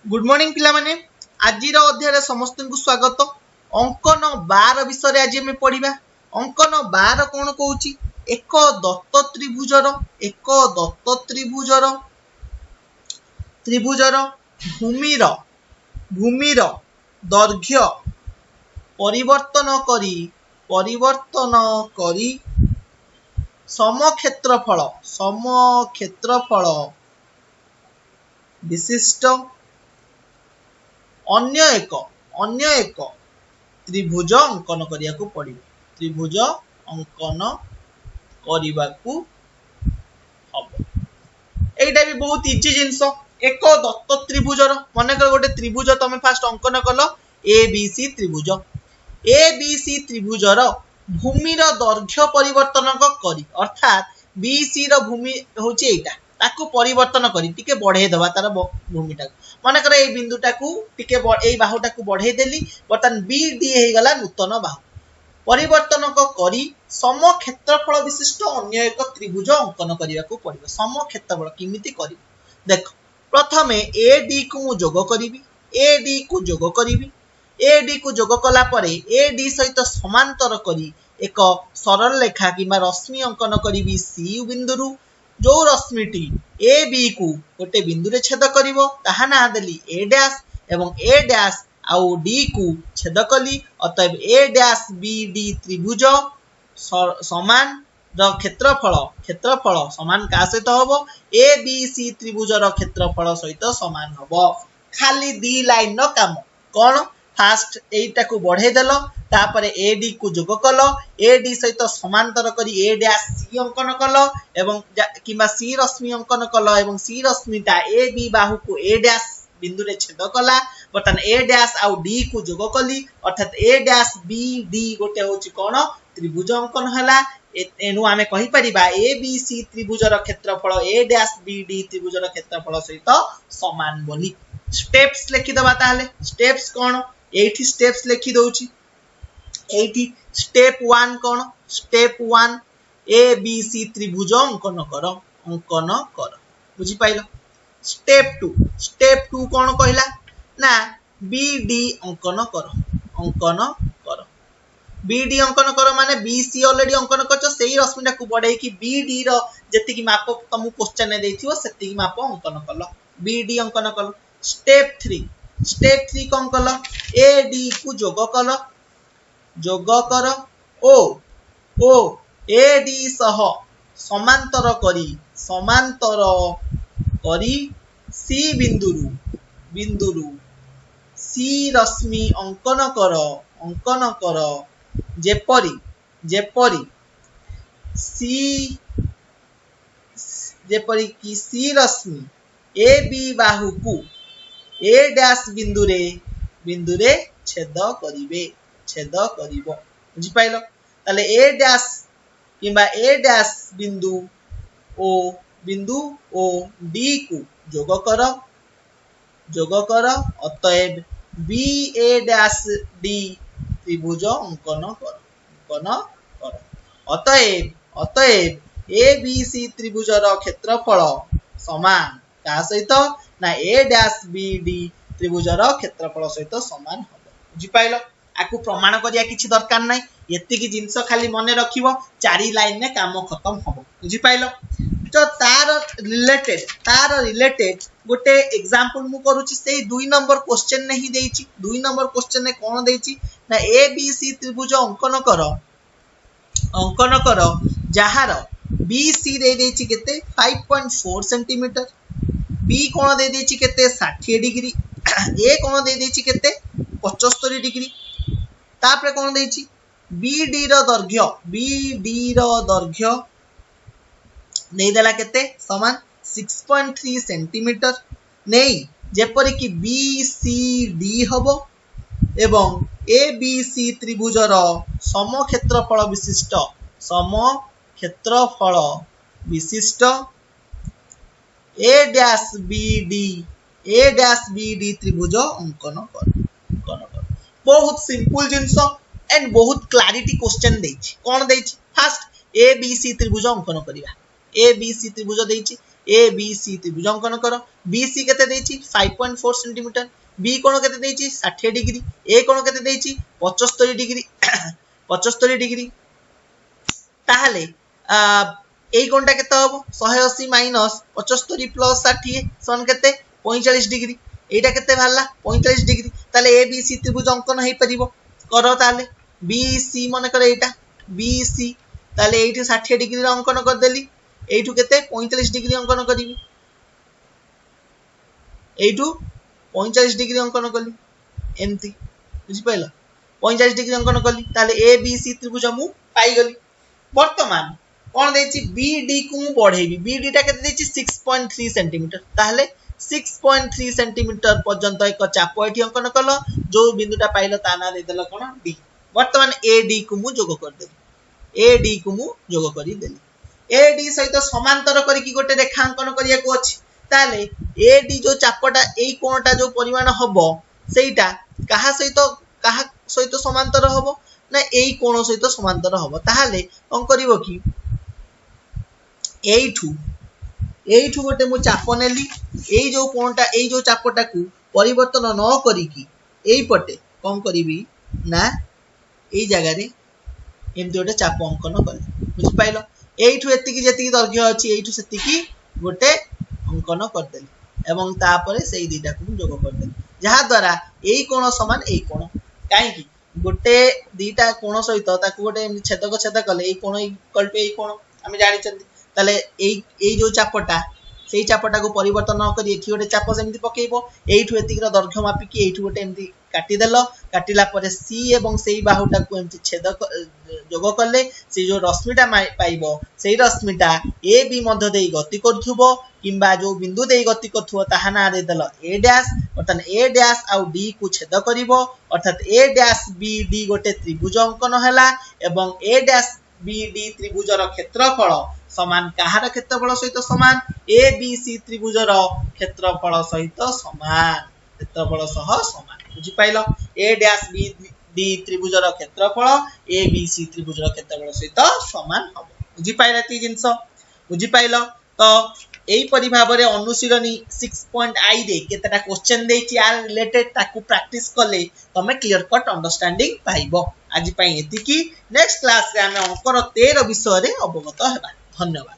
Good morning पिला माने आज अध्याय समस्त को स्वागत। अंकन 12 विषय आज आम पढ़ा। अंकन 12 कौन कौच एक दत्त त्रिभुजर भूमिर दैर्घ्य परिवर्तन करी समक्षेत्रफल विशिष्ट अन्य एक त्रिभुज अंकन करिया को पड़िबो। त्रिभुज अंकन करिबा को हबो। एटा भी बहुत इजी जिंस। एक दत्त त्रिभुजर मन कर गोटे त्रिभुज तमे फास्ट अंकन कल एबीसी त्रिभुजर भूमिर दैर्घ्य परिवर्तन करी अर्थात बीसी रो भूमि होची एटा ताकू परिवर्तन करी टिके बढ़े दबा तार भूमिटा मन कर ए बिंदुटा को टिके ए बाहुटा को बढ़े देली बर्तन बीडी हे गला नूतन बाहु परिवर्तन करी समक्षेत्रफल विशिष्ट अन्य एक त्रिभुज अंकन करिया को पड़िबो। समक्षेत्रफल किमिति करिवो देख प्रथमे एडी को मु जोग करिवि एडी को जोग कला परे एडी सहित समांतर करी एक सरल रेखा किंबा रश्मि अंकन करिवि सी बिंदुरु जो रश्मिटी ए बी को गोटे बिंदु रे छेद करिवो ताहा ना देली ए डैश एवं ए डैश आउ डी को छेद कली अतएव ए डैश बी डी त्रिभुज समान र क्षेत्रफल समान का सहित हबो ए बी सी त्रिभुज र क्षेत्रफल सहित समान हबो। खाली दी लाइन नो काम कोन फास्ट एटा को बढ़े देलो तापर एडी को जोग कल एडी सहित समांतर करी ए डैश सी अंकन कल एवं किबा सी रश्मि अंकन कल एवं सी रश्मिटा ए बी बाहु को ए डैश बिंदु रे छेद कला बर्तन ए डैश आउ डी को जोग कली अर्थात ए डैश बी डी गोटे होची कोन त्रिभुज अंकन हला। एनु आमे कहि परिबा ए बी सी त्रिभुजर क्षेत्रफल ए डैश बी डी त्रिभुजर क्षेत्रफल सहित समान बोली। स्टेप्स लिखि दबा ताले स्टेप्स कोन एठी स्टेप्स लिखि दउची एठी स्टेप 1 कोन स्टेप 1 ए बी सी त्रिभुज अंकन कर बुझी पाइलो। स्टेप 2 कोन कहला ना बी डी अंकन कर बीडी अंकन कर माने बीसी ऑलरेडी अंकन करछ सेही रश्मिटा को बढ़ाई कि बीडी रो जति कि माप तुम क्वेश्चन ने देथियो सेति कि माप अंकन कल बीडी अंकन कल। स्टेप 3 कोन कल एडी को जोग कर ओ एडी सह समांतर करी सी बिंदुरु सी रश्मि अंकन कर जेपरी कि सी रश्मि ए बी बाहु को ए डैश बिंदु रे छेद करिवो बुझी पाइलो। ताले ए डैश किबा ए डैश बिंदु ओ डी को जोग कर अतएव बी ए डैश डी त्रिभुज अंकन कर अतएव ए बी सी त्रिभुजर क्षेत्रफल समान का सहित ना ए डैश बी डी त्रिभुजर क्षेत्रफल सहित समान हबो बुझी पाइलो। आकु प्रमाण करिया किछि दरकार नै एति कि जिंस खाली मने रखिबो 4 लाइन में काम खत्म हबो बुझी पाइलो। तो तार रिलेटेड गोटे एग्जांपल मु करूची से 2 नंबर क्वेश्चन ने ही देइची 2 नंबर क्वेश्चन ने कोन देइची ना ए बी सी त्रिभुज अंकन कर जहार बी सी दे देइची केते 5.4 सेंटीमीटर बी कोन दे देइची केते 60 डिग्री ए कोन दे देइची केते 75 डिग्री तापरे कोन देइची बीडी रो दैर्घ्य नहीं देला केते समान 6.3 सेंटीमीटर नहीं जेपरि कि बी सी डी हबो एवं ए बी सी त्रिभुजर समक्षेत्रफल विशिष्ट ए डैश बी डी त्रिभुज अंकन कर। बहुत सिंपल जिंस एंड बहुत क्लैरिटी क्वेश्चन देछि कोन देछि फास्ट ए बी सी त्रिभुज अंकन करिवा ए बी सी त्रिभुज देछि ए बी सी त्रिभुज अंकन कर बी सी केते देछि 5.4 सेंटीमीटर बी कोण केते देछि 60 डिग्री ए कोण केते देछि 75 डिग्री 75 डिग्री ताहले এই কোণটা কেতে হবো 180 মাইনাস 75 প্লাস 60 সমান কেতে 45 ডিগ্রি এইটা কেতে ভালা 45 ডিগ্রি তাহলে এ বি সি ত্রিভুজ অঙ্কন হই পারিবো করো তাহলে বি সি মনে করে এইটা বি সি তাহলে এইটি 60 ডিগ্রি র অঙ্কন কর দেলি এইটু কেতে 45 ডিগ্রি অঙ্কন করিবি এইটু 45 ডিগ্রি অঙ্কন কলি এমতি বুঝি পাইলা 45 ডিগ্রি অঙ্কন কলি তাহলে এ বি সি ত্রিভুজ মু পাই গলি বর্তমান কোন দেছি বিডি কু বঢ়েবি বিডি টা কেতে দেছি 6.3 সেন্টিমিটার তাহলে 6.3 সেন্টিমিটার পর্যন্ত এক চাপ এটি অঙ্কন কলো जो बिंदुटा पाइलो ता ना दे देलो कोन डी वर्तमान एडी को मु जोग कर देली एडी को मु जोग करी देली एडी सहित समांतर करी की गोटे रेखांकन करिया को अछि ताले एडी जो चापटा एई कोणटा जो परिमाण हबो सेइटा कहा सहित समांतर हबो ना एई कोण सहित समांतर हबो ताले कोन करिवो की एइठू गोटे मु चाप नेली एई जो कोणटा एई जो चापटा को परिवर्तन न करी की एई पटे कोन करिवि ना एई जगह रे एमति गोटे चाप अंकन करी बुझ पाइलो एइठू एतिकी जेतिकी दैर्घ्य अछि एइठू सेतिकी गोटे अंकन कर देली एवं तापरे सेई दुईटा को जोग कर देली जहा द्वारा एई कोण समान एई कोण काहे की गोटे दुईटा कोण सहित ताकू गोटे छेदक छेद कले एई कोण इक्वल टू एई कोण हम जानि चंदी ताले एई जो चापटा सेई चापटा को परिवर्तन न करी एठी गोटे चाप सेमति पकेइबो एइठू एतिकी दर्घ्य मापिकी एइठू गोटे एमति काटी देलो काटिला परे सी एवं सेई बाहुटा को एमति छेदक जोग करले से जो रश्मिटा पाइबो सेई रश्मिटा ए बी मध्य देई गति करथुबो किंबा जो बिंदु देई गति करथुबो ताहा ना दे देलो ए डैश अर्थात ए डैश आ डी को छेद करिवो अर्थात ए डैश बी डी गोटे त्रिभुज अंकन हैला एवं ए डैश बी डी त्रिभुजर क्षेत्रफल समान कहार क्षेत्रफल सहित समान ए बी सी त्रिभुजर क्षेत्रफल सहित समान क्षेत्रफल सह समान बुझी पाइलो ए डैश बी डी त्रिभुजर क्षेत्रफल ए बी सी त्रिभुजर क्षेत्रफल सहित समान हबो बुझी पाइला ती जिंस बुझी पाइलो तो एई परि भाबरे अनुशीलनी 6.i रे केतेटा क्वेश्चन देछि आ रिलेटेड ताकू प्रैक्टिस करले तमे क्लियर कट अंडरस्टैंडिंग पाइबो आज पई एतिकी नेक्स्ट क्लास रे हम अंकर 13 विषय रे अवगत हेबा धन्यवाद।